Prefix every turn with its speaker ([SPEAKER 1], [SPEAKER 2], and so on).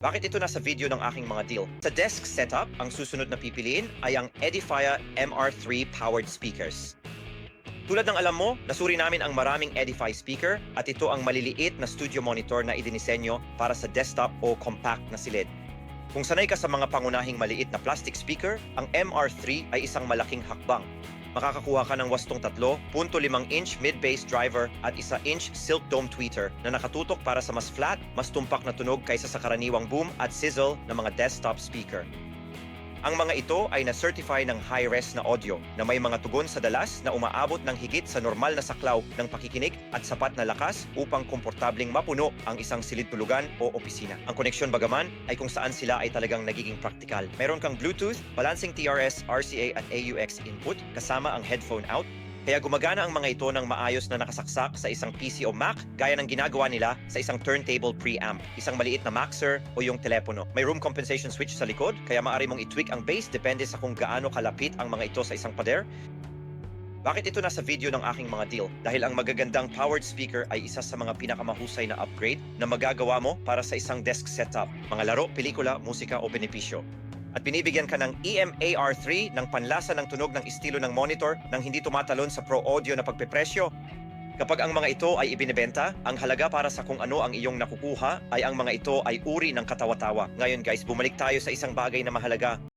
[SPEAKER 1] Bakit ito nasa video ng aking mga deal? Sa desk setup, ang susunod na pipiliin ay ang Edifier MR3 powered speakers. Tulad ng alam mo, nasuri namin ang maraming Edify speaker at ito ang maliliit na studio monitor na idinisenyo para sa desktop o compact na silid. Kung sanay ka sa mga pangunahing maliit na plastic speaker, ang MR3 ay isang malaking hakbang. Makakakuha ka ng wastong 3.5-inch mid-bass driver at 1-inch silk dome tweeter na nakatutok para sa mas flat, mas tumpak na tunog kaysa sa karaniwang boom at sizzle ng mga desktop speaker. Ang mga ito ay na-certify ng high-res na audio na may mga tugon sa dalas na umaabot ng higit sa normal na saklaw ng pakikinig at sapat na lakas upang komportabling mapuno ang isang silid-tulugan o opisina. Ang koneksyon bagaman ay kung saan sila ay talagang nagiging praktikal. Meron kang Bluetooth, balancing TRS, RCA at AUX input kasama ang headphone out. Kaya gumagana ang mga ito ng maayos na nakasaksak sa isang PC o Mac gaya ng ginagawa nila sa isang turntable preamp, isang maliit na maxer o yung telepono. May room compensation switch sa likod kaya maaari mong i-tweak ang bass depende sa kung gaano kalapit ang mga ito sa isang pader. Bakit ito nasa video ng aking mga deal? Dahil ang magagandang powered speaker ay isa sa mga pinakamahusay na upgrade na magagawa mo para sa isang desk setup, mga laro, pelikula, musika o benepisyo. At binibigyan ka ng EMAR3 ng panlasa ng tunog ng estilo ng monitor nang hindi tumatalon sa Pro Audio na pagpepresyo. Kapag ang mga ito ay ibinebenta, ang halaga para sa kung ano ang iyong nakukuha ay ang mga ito ay uri ng katawa-tawa. Ngayon guys, bumalik tayo sa isang bagay na mahalaga.